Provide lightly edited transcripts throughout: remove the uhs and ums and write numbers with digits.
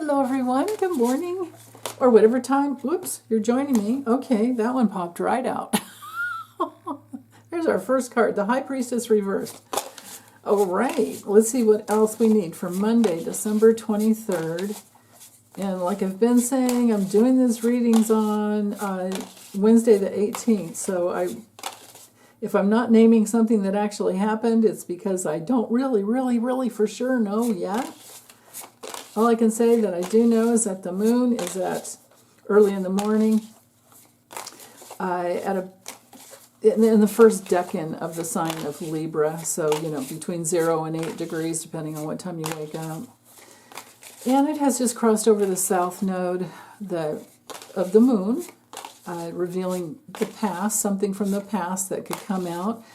Hello, everyone. Good morning. Or whatever time. Whoops, you're joining me. Okay, that one popped right out. There's our first card, the High Priestess reversed. All right, let's see what else we need for Monday, December 23rd. And like I've been saying, I'm doing these readings on Wednesday the 18th. So if I'm not naming something that actually happened, it's because I don't really for sure know yet. All I can say that I do know is that the moon is at early in the morning, in the first decan of the sign of Libra. So, between 0 and 8 degrees, depending on what time you wake up. And it has just crossed over the south node of the moon, revealing the past, something from the past that could come out.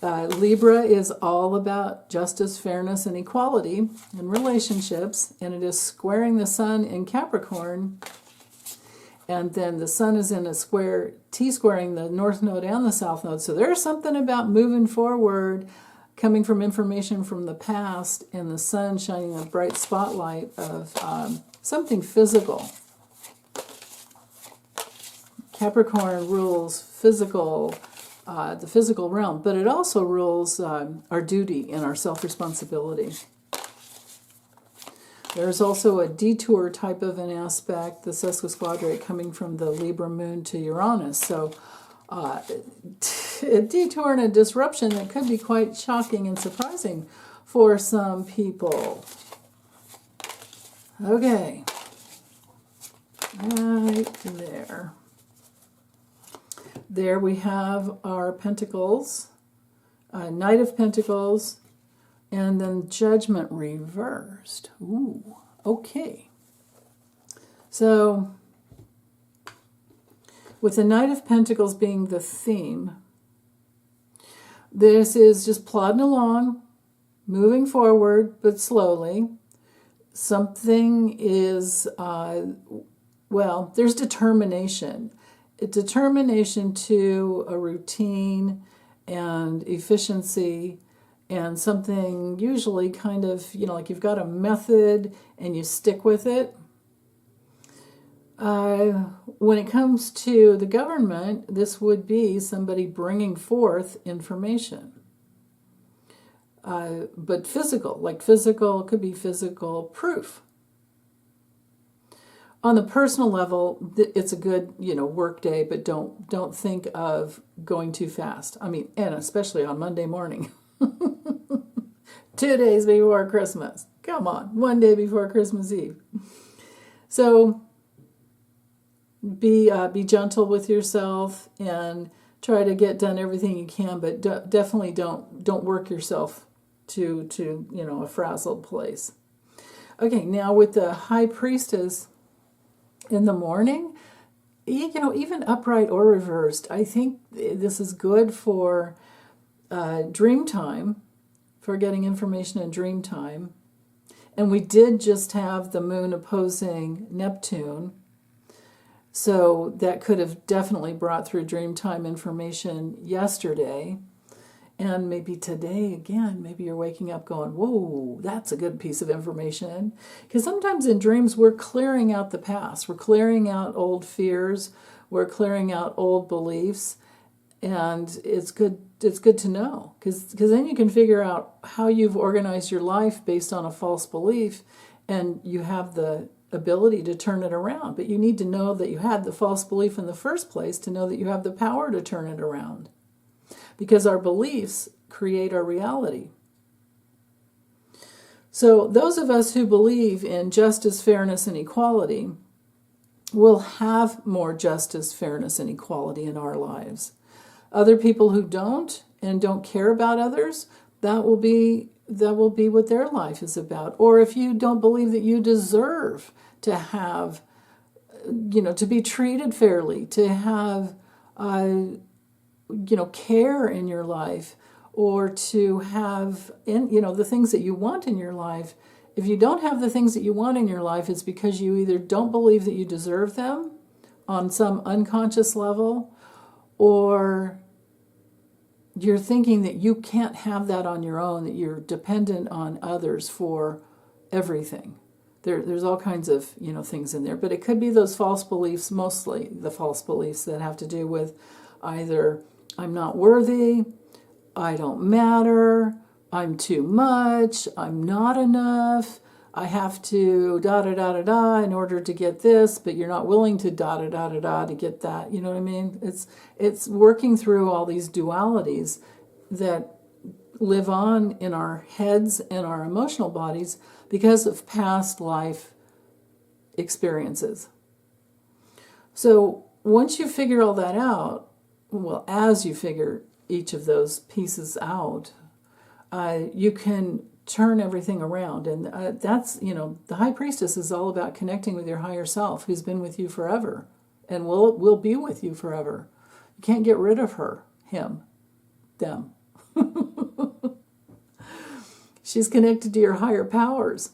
Libra is all about justice, fairness, and equality in relationships, and it is squaring the sun in Capricorn, and then the sun is in a square, T-squaring the north node and the south node. So there's something about moving forward, coming from information from the past, and the sun shining a bright spotlight of something physical. Capricorn rules the physical realm, but it also rules our duty and our self-responsibility. There's also a detour type of an aspect, the sesquisquadrate coming from the Libra moon to Uranus. So a detour and a disruption that could be quite shocking and surprising for some people. Okay. Right there. There we have our Pentacles, Knight of Pentacles, and then Judgment reversed. Ooh, okay. So, with the Knight of Pentacles being the theme, this is just plodding along, moving forward, but slowly. Something is, there's determination. Determination to a routine and efficiency and something usually kind of, like you've got a method and you stick with it. When it comes to the government, this would be somebody bringing forth information. But physical, could be physical proof. On the personal level, it's a good, work day, but don't think of going too fast. I mean, and especially on Monday morning. 2 days before Christmas. Come on, 1 day before Christmas Eve. So be gentle with yourself and try to get done everything you can, but definitely don't work yourself to a frazzled place. Okay, now with the High Priestess in the morning, even upright or reversed, I think this is good for dream time, for getting information in dream time. And we did just have the moon opposing Neptune, so that could have definitely brought through dream time information yesterday. And maybe today again, maybe you're waking up going, whoa, that's a good piece of information. Because sometimes in dreams, we're clearing out the past. We're clearing out old fears. We're clearing out old beliefs. And it's good to know. Because then you can figure out how you've organized your life based on a false belief. And you have the ability to turn it around. But you need to know that you had the false belief in the first place to know that you have the power to turn it around. Because our beliefs create our reality. So those of us who believe in justice, fairness, and equality will have more justice, fairness, and equality in our lives. Other people who don't and don't care about others, that will be what their life is about. Or if you don't believe that you deserve to have, to be treated fairly, to have care in your life, or to have, the things that you want in your life. If you don't have the things that you want in your life, it's because you either don't believe that you deserve them on some unconscious level, or you're thinking that you can't have that on your own, that you're dependent on others for everything. There's all kinds of, things in there. But it could be those false beliefs, mostly the false beliefs that have to do with either I'm not worthy, I don't matter, I'm too much, I'm not enough, I have to da da da da da in order to get this, but you're not willing to da da da da da to get that. You know what I mean? It's working through all these dualities that live on in our heads and our emotional bodies because of past life experiences. So once you figure all that out, well, as you figure each of those pieces out, you can turn everything around. And that's, the High Priestess is all about connecting with your higher self, who's been with you forever and will be with you forever. You can't get rid of her, him, them. She's connected to your higher powers.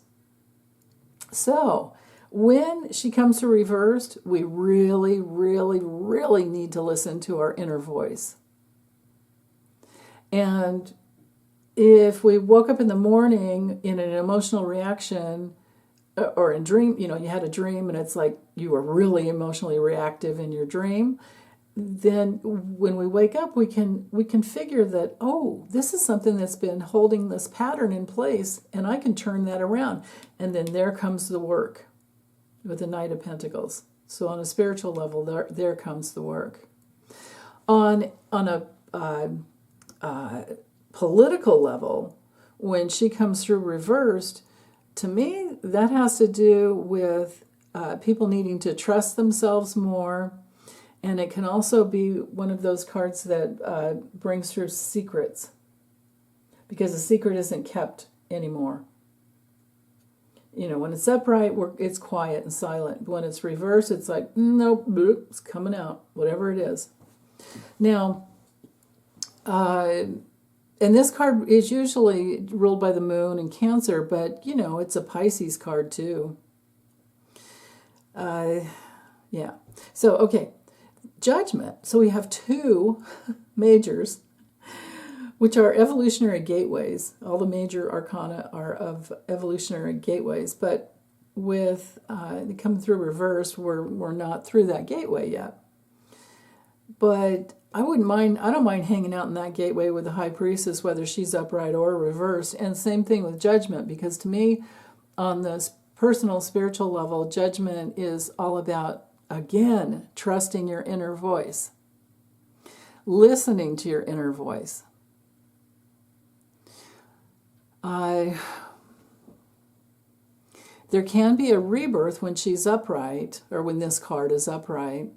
So when she comes to reversed, we really, really, really need to listen to our inner voice. And if we woke up in the morning in an emotional reaction or in dream, you had a dream and it's like you were really emotionally reactive in your dream, then when we wake up, we can figure that, oh, this is something that's been holding this pattern in place, and I can turn that around. And then there comes the work with the Knight of Pentacles. So on a spiritual level, there comes the work. On a political level, when she comes through reversed, to me, that has to do with people needing to trust themselves more. And it can also be one of those cards that brings through secrets, because the secret isn't kept anymore. When it's upright, it's quiet and silent. When it's reversed, it's like, nope, it's coming out, whatever it is. Now, and this card is usually ruled by the moon and Cancer, but, it's a Pisces card too. Yeah. So, okay. Judgment. So we have two majors, which are evolutionary gateways. All the major arcana are of evolutionary gateways, but with coming through reverse, we're not through that gateway yet. But I don't mind hanging out in that gateway with the High Priestess, whether she's upright or reversed. And same thing with Judgment, because to me, on this personal spiritual level, Judgment is all about, again, trusting your inner voice, listening to your inner voice. There can be a rebirth when she's upright, or when this card is upright.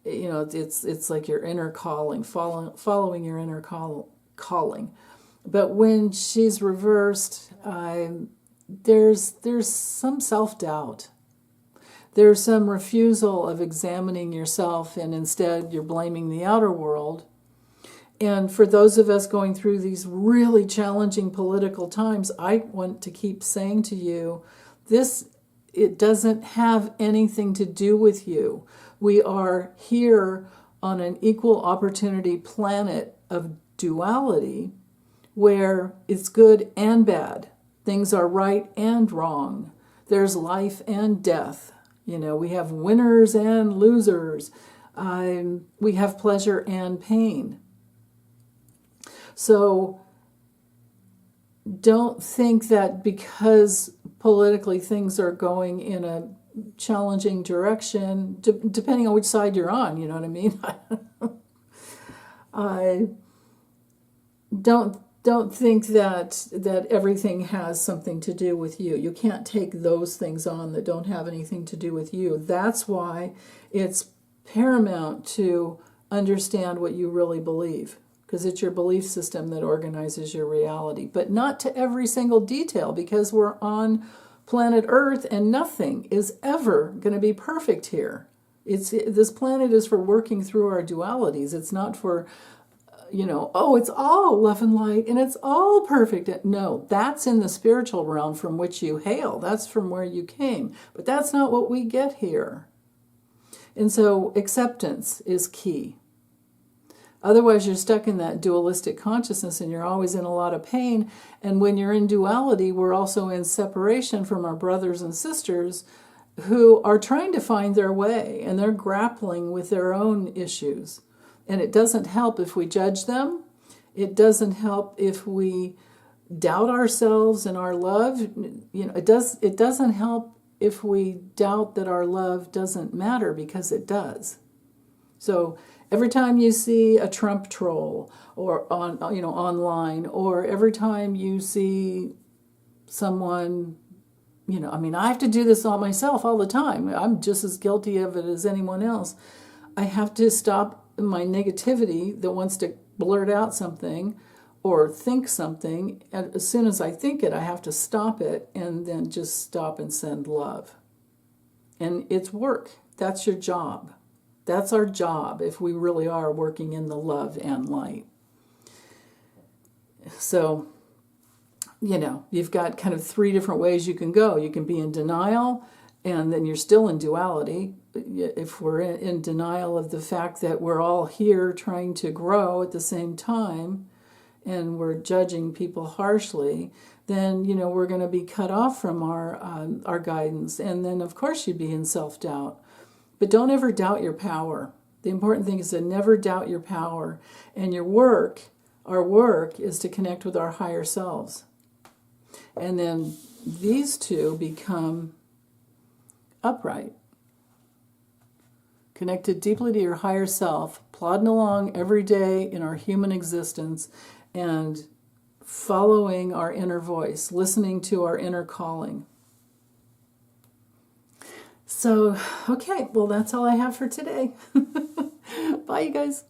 It's like your inner calling, following your inner calling. But when she's reversed, there's some self-doubt. There's some refusal of examining yourself, and instead you're blaming the outer world. And for those of us going through these really challenging political times, I want to keep saying to you, it doesn't have anything to do with you. We are here on an equal opportunity planet of duality where it's good and bad. Things are right and wrong. There's life and death. We have winners and losers. We have pleasure and pain. So don't think that because politically things are going in a challenging direction, depending on which side you're on, you know what I mean? Don't think that everything has something to do with you. You can't take those things on that don't have anything to do with you. That's why it's paramount to understand what you really believe, because it's your belief system that organizes your reality, but not to every single detail, because we're on planet Earth and nothing is ever going to be perfect here. This planet is for working through our dualities. It's not for it's all love and light and it's all perfect. No, that's in the spiritual realm from which you hail. That's from where you came. But that's not what we get here. And so acceptance is key. Otherwise, you're stuck in that dualistic consciousness and you're always in a lot of pain. And when you're in duality, we're also in separation from our brothers and sisters who are trying to find their way, and they're grappling with their own issues. And it doesn't help if we judge them. It doesn't help if we doubt ourselves and our love. It doesn't help if we doubt that our love doesn't matter, because it does. So every time you see a Trump troll or online, or every time you see someone, I have to do this all myself all the time. I'm just as guilty of it as anyone else. I have to stop my negativity that wants to blurt out something or think something. And as soon as I think it, I have to stop it and then just stop and send love. And it's work. That's your job. That's our job if we really are working in the love and light. So, you've got kind of 3 different ways you can go. You can be in denial, and then you're still in duality. If we're in denial of the fact that we're all here trying to grow at the same time, and we're judging people harshly, then, we're going to be cut off from our guidance. And then, of course, you'd be in self-doubt. But don't ever doubt your power. The important thing is to never doubt your power. And our work is to connect with our higher selves. And then these two become upright. Connected deeply to your higher self, plodding along every day in our human existence and following our inner voice, listening to our inner calling. So, okay, well, that's all I have for today. Bye, you guys.